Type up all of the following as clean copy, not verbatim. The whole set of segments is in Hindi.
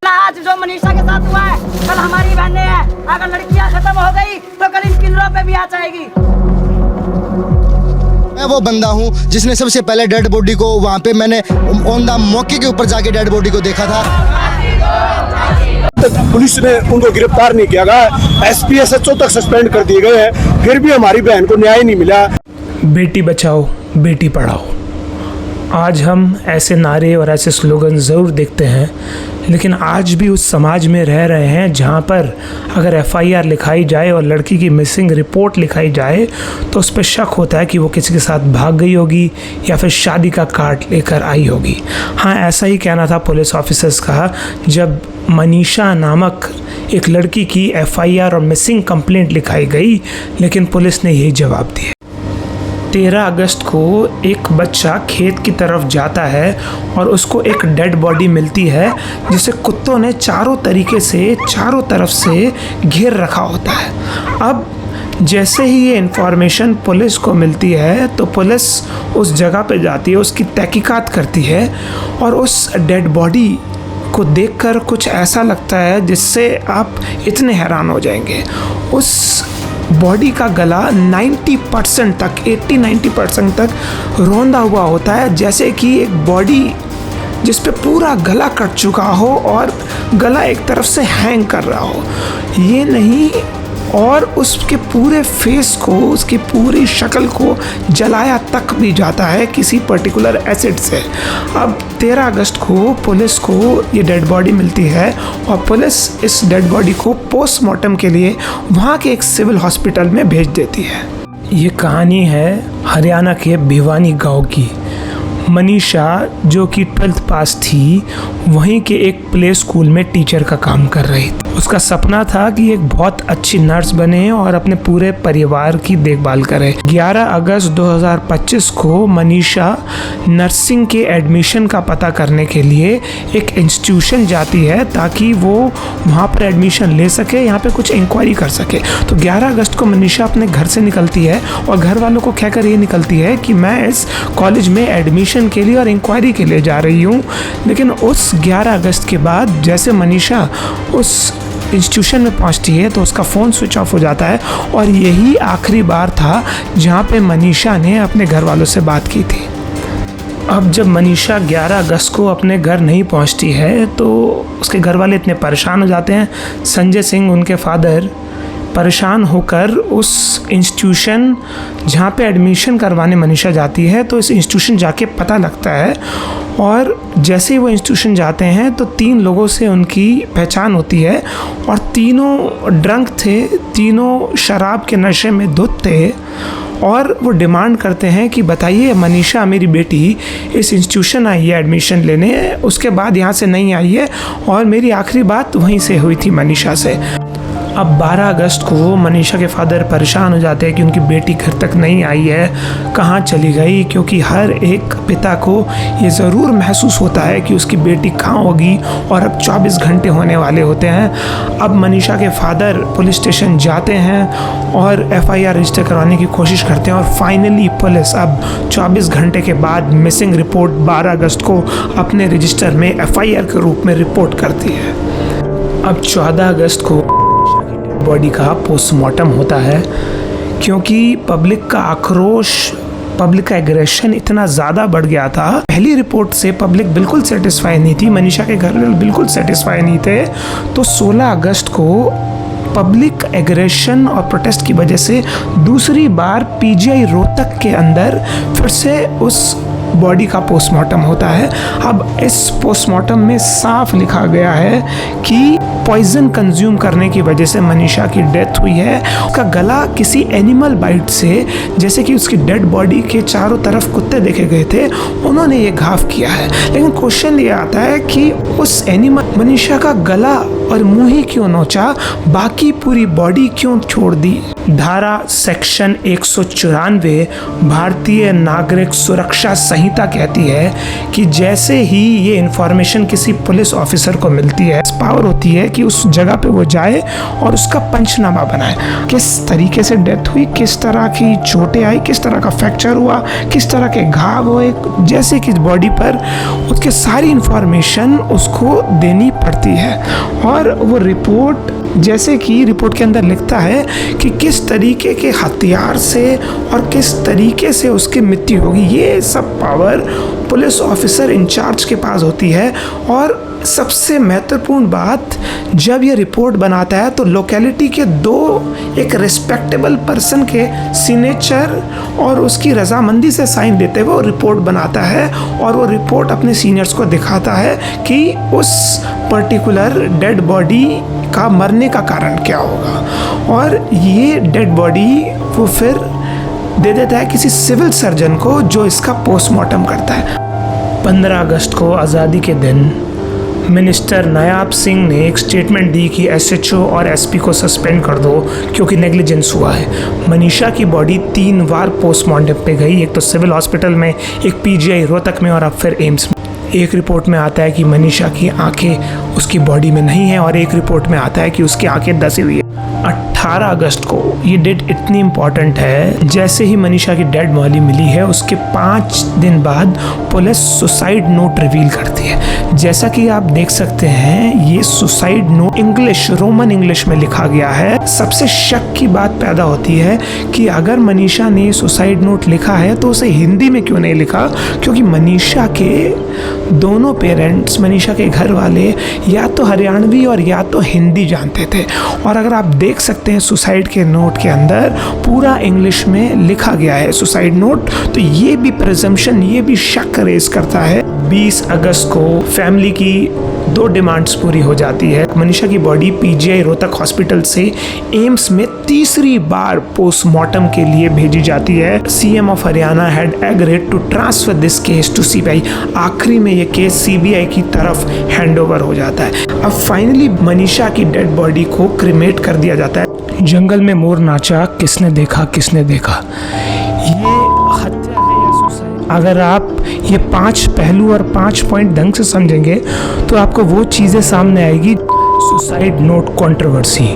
आज जो मनीषा के साथ हुआ है कल हमारी बहनें हैं। अगर लड़कियां खत्म हो गई तो कल इन किन्नरों पे भी आ जाएगी। मैं वो बंदा हूँ जिसने सबसे पहले डेड बॉडी को वहाँ पे मैंने ऑन द मौके के ऊपर जाके डेड बॉडी को देखा था। पुलिस ने उनको गिरफ्तार नहीं किया गया, एसपी एसएचओ तक सस्पेंड कर दिए गए हैं, फिर भी हमारी बहन को न्याय नहीं मिला। बेटी बचाओ बेटी पढ़ाओ, आज हम ऐसे नारे और ऐसे स्लोगन ज़रूर देखते हैं, लेकिन आज भी उस समाज में रह रहे हैं जहाँ पर अगर एफआईआर लिखाई जाए और लड़की की मिसिंग रिपोर्ट लिखाई जाए तो उस पर शक होता है कि वो किसी के साथ भाग गई होगी या फिर शादी का कार्ड लेकर आई होगी। हाँ, ऐसा ही कहना था पुलिस ऑफिसर्स का जब मनीषा नामक एक लड़की की एफआईआर और मिसिंग कंप्लेंट लिखाई गई, लेकिन पुलिस ने यही जवाब दिया। 13 अगस्त को एक बच्चा खेत की तरफ जाता है और उसको एक डेड बॉडी मिलती है जिसे कुत्तों ने चारों तरफ से घेर रखा होता है। अब जैसे ही ये इन्फॉर्मेशन पुलिस को मिलती है तो पुलिस उस जगह पे जाती है, उसकी तहकीकात करती है और उस डेड बॉडी को देखकर कुछ ऐसा लगता है जिससे आप इतने हैरान हो जाएंगे। उस बॉडी का गला 90% तक 80-90% तक रौंदा हुआ होता है, जैसे कि एक बॉडी जिस पे पूरा गला कट चुका हो और गला एक तरफ से हैंग कर रहा हो। ये नहीं, और उसके पूरे फेस को, उसकी पूरी शक्ल को जलाया तक भी जाता है किसी पर्टिकुलर एसिड से। अब 13 अगस्त को पुलिस को ये डेड बॉडी मिलती है और पुलिस इस डेड बॉडी को पोस्टमार्टम के लिए वहाँ के एक सिविल हॉस्पिटल में भेज देती है। ये कहानी है हरियाणा के भिवानी गांव की। मनीषा जो कि 12th पास थी, वहीं के एक प्ले स्कूल में टीचर का काम कर रही थी। उसका सपना था कि एक बहुत अच्छी नर्स बने और अपने पूरे परिवार की देखभाल करे। 11 अगस्त 2025 को मनीषा नर्सिंग के एडमिशन का पता करने के लिए एक इंस्टीट्यूशन जाती है ताकि वो वहाँ पर एडमिशन ले सके, यहाँ पे कुछ इंक्वायरी कर सके। तो 11 अगस्त को मनीषा अपने घर से निकलती है और घर वालों को कहकर ये निकलती है कि मैं इस कॉलेज में एडमिशन के लिए और इंक्वायरी के लिए जा रही हूँ। लेकिन उस 11 अगस्त के बाद जैसे मनीषा उस इंस्टीट्यूशन में पहुंचती है तो उसका फ़ोन स्विच ऑफ हो जाता है और यही आखिरी बार था जहां पे मनीषा ने अपने घर वालों से बात की थी। अब जब मनीषा 11 अगस्त को अपने घर नहीं पहुंचती है तो उसके घर वाले इतने परेशान हो जाते हैं। संजय सिंह, उनके फादर, परेशान होकर उस इंस्टीट्यूशन जहाँ पे एडमिशन करवाने मनीषा जाती है तो इस इंस्टीट्यूशन जाके पता लगता है और जैसे ही वो इंस्टीट्यूशन जाते हैं तो 3 लोगों से उनकी पहचान होती है और तीनों ड्रंक थे, तीनों शराब के नशे में धुत थे और वो डिमांड करते हैं कि बताइए मनीषा मेरी बेटी इस इंस्टीट्यूशन आई है एडमिशन लेने, उसके बाद यहाँ से नहीं आई है और मेरी आखिरी बात वहीं से हुई थी मनीषा से। अब 12 अगस्त को मनीषा के फादर परेशान हो जाते हैं कि उनकी बेटी घर तक नहीं आई है, कहाँ चली गई, क्योंकि हर एक पिता को ये ज़रूर महसूस होता है कि उसकी बेटी कहाँ होगी और अब 24 घंटे होने वाले होते हैं। अब मनीषा के फादर पुलिस स्टेशन जाते हैं और एफआईआर रजिस्टर करवाने की कोशिश करते हैं और फाइनली पुलिस अब 24 घंटे के बाद मिसिंग रिपोर्ट 12 अगस्त को अपने रजिस्टर में एफआईआर के रूप में रिपोर्ट करती है। अब 14 अगस्त को बॉडी का पोस्टमार्टम होता है क्योंकि पब्लिक का आक्रोश, पब्लिक का एग्रेशन इतना ज़्यादा बढ़ गया था। पहली रिपोर्ट से पब्लिक बिल्कुल सेटिस्फाई नहीं थी, मनीषा के घर वाले बिल्कुल सेटिस्फाई नहीं थे। तो 16 अगस्त को पब्लिक एग्रेशन और प्रोटेस्ट की वजह से दूसरी बार पीजीआई रोहतक के अंदर फिर से उस बॉडी का पोस्टमार्टम होता है। अब इस पोस्टमार्टम में साफ लिखा गया है कि पॉइजन कंज्यूम करने की वजह से मनीषा की डेथ हुई है। उसका गला किसी एनिमल बाइट से, जैसे कि उसकी डेड बॉडी के चारों तरफ कुत्ते देखे गए थे, उन्होंने ये घाव किया है। लेकिन क्वेश्चन ये आता है कि उस एनिमल मनीषा का गला और मुंह ही क्यों नोचा, बाकी पूरी बॉडी क्यों छोड़ दी। धारा सेक्शन 194 भारतीय नागरिक सुरक्षा संहिता संहिता कहती है कि जैसे ही ये इन्फॉर्मेशन किसी पुलिस ऑफिसर को मिलती है, पावर होती है कि उस जगह पे वो जाए और उसका पंचनामा बनाए। किस तरीके से डेथ हुई, किस तरह की चोटें आई, किस तरह का फ्रैक्चर हुआ, किस तरह के घाव हुए, जैसे कि बॉडी पर, उसके सारी इन्फॉर्मेशन उसको देनी पड़ती है। और वो रिपोर्ट, जैसे कि रिपोर्ट के अंदर लिखता है कि किस तरीके के हथियार से और किस तरीके से उसकी मृत्यु होगी, ये सब पावर पुलिस ऑफिसर इंचार्ज के पास होती है। और सबसे महत्वपूर्ण बात, जब ये रिपोर्ट बनाता है तो लोकेलिटी के एक रिस्पेक्टेबल पर्सन के सिग्नेचर और उसकी रजामंदी से साइन देते हुए वो रिपोर्ट बनाता है और वो रिपोर्ट अपने सीनियर्स को दिखाता है कि उस पर्टिकुलर डेड बॉडी का मरने का कारण क्या होगा। और ये डेड बॉडी वो फिर दे देता है किसी सिविल सर्जन को जो इसका पोस्टमार्टम करता है। 15 अगस्त को आज़ादी के दिन मिनिस्टर नायाब सिंह ने एक स्टेटमेंट दी कि एसएचओ और एसपी को सस्पेंड कर दो क्योंकि नेग्लिजेंस हुआ है। मनीषा की बॉडी 3 बार पोस्टमार्टम पे गई, एक तो सिविल हॉस्पिटल में, एक पीजीआई रोहतक में और अब फिर एम्स में। एक रिपोर्ट में आता है कि मनीषा की आंखें उसकी बॉडी में नहीं है और एक रिपोर्ट में आता है कि उसकी आंखें धसी हुई है। 18 अगस्त को ये डेट इतनी इम्पॉर्टेंट है, जैसे ही मनीषा की डेड बॉडी मिली है उसके 5 दिन बाद पुलिस सुसाइड नोट रिवील करती है। जैसा कि आप देख सकते हैं ये suicide note English, Roman English में लिखा गया है। सबसे शक की बात पैदा होती है कि अगर मनीषा ने सुसाइड नोट लिखा है तो उसे हिंदी में क्यों नहीं लिखा, क्योंकि मनीषा के दोनों पेरेंट्स, मनीषा के घर वाले या तो हरियाणवी और या तो हिंदी जानते थे। और अगर आप देख सकते हैं सुसाइड के नोट के अंदर पूरा इंग्लिश में लिखा गया है सुसाइड नोट, तो ये भी प्रिजम्पशन, ये भी शक रेज करता है। 20 अगस्त को फैमिली की 2 डिमांड्स पूरी हो जाती है। मनीषा की बॉडी पीजीआई रोहतक हॉस्पिटल से एम्स में तीसरी बार पोस्टमार्टम के लिए भेजी जाती है। CM of Haryana had agreed to transfer this case to CBI. आखिरी में ये केस सीबीआई की तरफ हैंडओवर हो जाता है। अब फाइनली मनीषा की डेड बॉडी को क्रिमेट कर दिया जाता है। जंगल में मोर नाचा, किसने देखा, किसने देखा, ये हत्या है या सुसाइड? अगर आप ये 5 पहलू और 5 पॉइंट ढंग से समझेंगे तो आपको वो चीज़ें सामने आएगी। सुसाइड नोट कंट्रोवर्सी,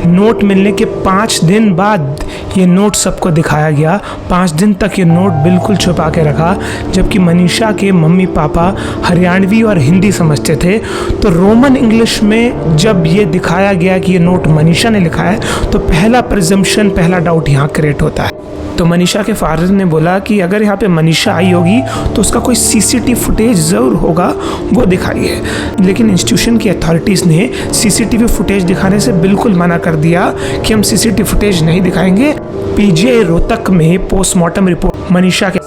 नोट मिलने के 5 दिन बाद ये नोट सबको दिखाया गया। 5 दिन तक ये नोट बिल्कुल छुपा के रखा, जबकि मनीषा के मम्मी पापा हरियाणवी और हिंदी समझते थे। तो रोमन इंग्लिश में जब ये दिखाया गया कि ये नोट मनीषा ने लिखा है तो पहला प्रिजम्पशन, पहला डाउट यहाँ क्रिएट होता है। तो मनीषा के फादर ने बोला कि अगर यहाँ पे मनीषा आई होगी तो उसका कोई सीसीटीवी फुटेज ज़रूर होगा, वो दिखाइए। लेकिन इंस्टीट्यूशन की अथॉरिटीज़ ने सीसीटीवी फुटेज दिखाने से बिल्कुल मना कर दिया कि हम सीसीटीवी फुटेज नहीं दिखाएंगे। पीजीआई रोहतक में पोस्टमार्टम रिपोर्ट मनीषा के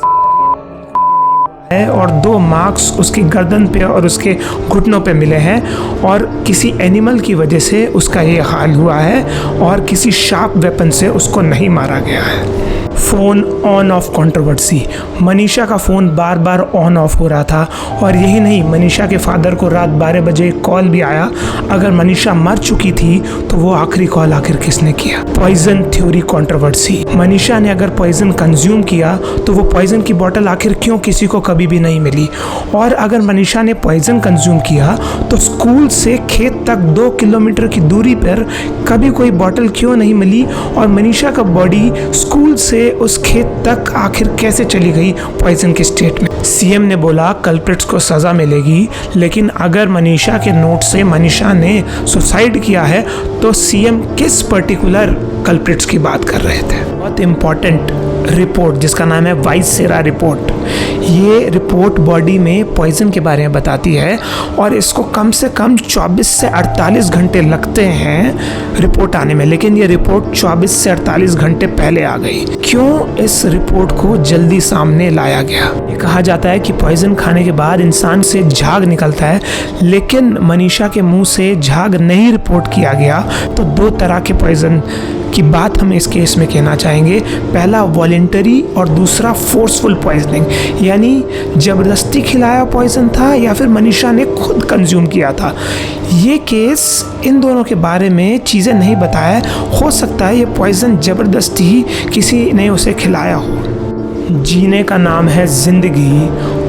है और 2 मार्क्स उसकी गर्दन पे और उसके घुटनों पे मिले हैं और किसी एनिमल की वजह से उसका ये हाल हुआ है और किसी शार्प वेपन से उसको नहीं मारा गया है। Phone on off controversy, Manisha का फ़ोन बार बार ऑन ऑफ हो रहा था। और यही नहीं, मनीषा के फादर को रात 12 बजे एक कॉल भी आया। अगर मनीषा मर चुकी थी तो वो आखिरी कॉल आखिर किसने किया? पॉइजन थ्योरी कंट्रोवर्सी, मनीषा ने अगर पॉइजन कंज्यूम किया तो वो पॉइजन की बोतल आखिर क्यों किसी को कभी भी नहीं मिली? और अगर मनीषा ने पॉइजन कंज्यूम किया तो स्कूल से खेत तक 2 किलोमीटर की दूरी पर कभी कोई बोतल क्यों नहीं मिली? और मनीषा का बॉडी स्कूल से उस खेत तक आखिर कैसे चली गई पॉइजन के स्टेट में? सीएम ने बोला कल्प्रिट्स को सजा मिलेगी, लेकिन अगर मनीषा के नोट से मनीषा ने सुसाइड किया है तो सीएम किस पर्टिकुलर कल्प्रिट्स की बात कर रहे थे? बहुत इंपॉर्टेंट रिपोर्ट जिसका नाम है वाइसेरा रिपोर्ट। ये रिपोर्ट बॉडी में पॉइजन के बारे में बताती है और इसको कम से कम 24 से 48 घंटे लगते हैं रिपोर्ट आने में, लेकिन ये रिपोर्ट 24 से 48 घंटे पहले आ गई। क्यों इस रिपोर्ट को जल्दी सामने लाया गया? ये कहा जाता है कि पॉइजन खाने के बाद इंसान से झाग निकलता है, लेकिन मनीषा के मुंह से झाग नहीं रिपोर्ट किया गया। तो 2 तरह के पॉइजन की बात हम इस केस में कहना चाहेंगे। पहला वॉलेंटरी और दूसरा फोर्सफुल पॉइजनिंग, यानी ज़बरदस्ती खिलाया पॉइजन था या फिर मनीषा ने खुद कंज्यूम किया था। ये केस इन दोनों के बारे में चीज़ें नहीं बताया। हो सकता है ये पॉइजन ज़बरदस्ती किसी ने उसे खिलाया हो। जीने का नाम है ज़िंदगी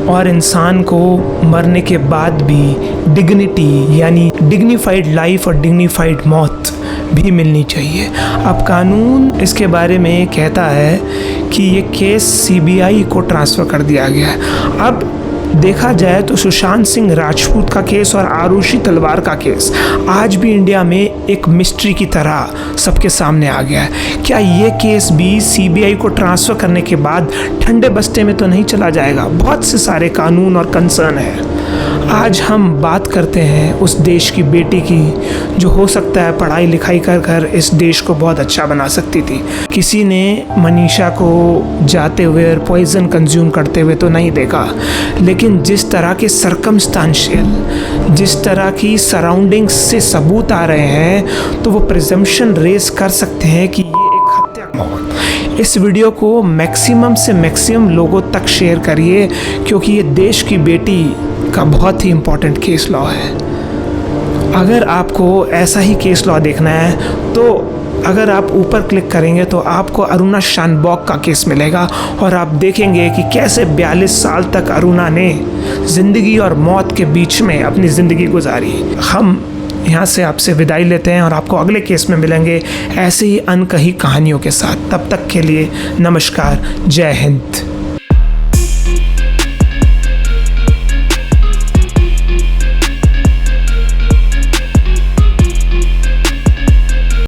और इंसान को मरने के बाद भी डिग्निटी यानी डिग्निफाइड लाइफ और डिग्निफाइड मौत भी मिलनी चाहिए। अब कानून इसके बारे में कहता है कि ये केस सीबीआई को ट्रांसफ़र कर दिया गया है। अब देखा जाए तो सुशांत सिंह राजपूत का केस और आरुषि तलवार का केस आज भी इंडिया में एक मिस्ट्री की तरह सबके सामने आ गया है। क्या ये केस भी सीबीआई को ट्रांसफ़र करने के बाद ठंडे बस्ते में तो नहीं चला जाएगा? बहुत से सारे कानून और कंसर्न है। आज हम बात करते हैं उस देश की बेटी की जो हो सकता है पढ़ाई लिखाई कर कर इस देश को बहुत अच्छा बना सकती थी। किसी ने मनीषा को जाते हुए और पॉइज़न कंज्यूम करते हुए तो नहीं देखा, लेकिन जिस तरह के सर्कमस्टांशियल, जिस तरह की सराउंडिंग्स से सबूत आ रहे हैं तो वो प्रिजम्पशन रेज कर सकते हैं कि ये एक हत्या है। इस वीडियो को मैक्सिमम से मैक्सिमम लोगों तक शेयर करिए, क्योंकि ये देश की बेटी का बहुत ही इम्पोर्टेंट केस लॉ है। अगर आपको ऐसा ही केस लॉ देखना है तो अगर आप ऊपर क्लिक करेंगे तो आपको अरुणा शानबॉग का केस मिलेगा और आप देखेंगे कि कैसे 42 साल तक अरुणा ने ज़िंदगी और मौत के बीच में अपनी ज़िंदगी गुजारी। हम यहाँ से आपसे विदाई लेते हैं और आपको अगले केस में मिलेंगे ऐसे ही अनकही कहानियों के साथ। तब तक के लिए नमस्कार, जय हिंद।